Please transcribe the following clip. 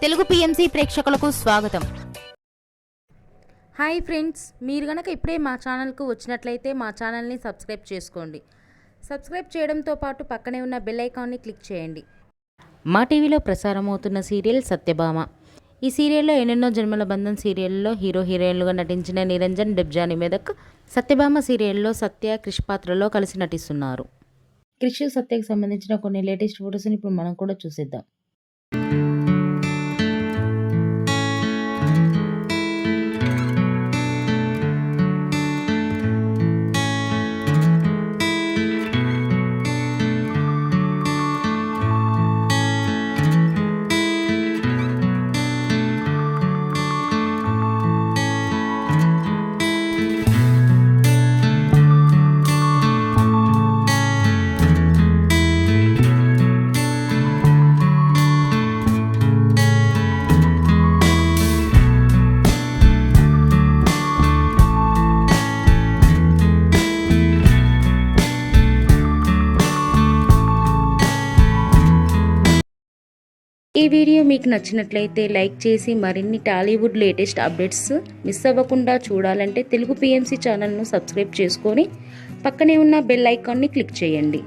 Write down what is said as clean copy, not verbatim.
Telugu PMC ప్రేక్షకులకు స్వాగతం. Hi friends, మీరు గనక ఇప్పుడే మా ఛానల్కు వచ్చినట్లయితే మా ఛానల్ని సబ్స్క్రైబ్ చేసుకోండి. సబ్స్క్రైబ్ చేయడంతో పాటు పక్కనే ఉన్న బెల్ ఐకాన్ని క్లిక్ చేయండి. మా టీవీలో ప్రసారమవుతున్న సీరియల్ సత్యభామ. ఈ సీరియల్లో ఎన్నెన్నో జన్మల బంధం సీరియల్లో హీరో హీరోయిన్లుగా నటించిన నిరంజన్, డెబ్జాని మెదక్ సత్యభామ సీరియల్లో సత్య, క్రిష్ పాత్రలో కలిసి నటిస్తున్నారు. క్రిష్, సత్యకి సంబంధించిన కొన్ని లేటెస్ట్ ఫొటోస్ని ఇప్పుడు మనం కూడా చూసేద్దాం. ఈ వీడియో మీకు నచ్చినట్లయితే లైక్ చేసి మరిన్ని టాలీవుడ్ లేటెస్ట్ అప్డేట్స్ మిస్ అవ్వకుండా చూడాలంటే తెలుగు పిఎంసి ఛానల్ను సబ్స్క్రైబ్ చేసుకొని పక్కనే ఉన్న బెల్ ఐకాన్ని క్లిక్ చేయండి.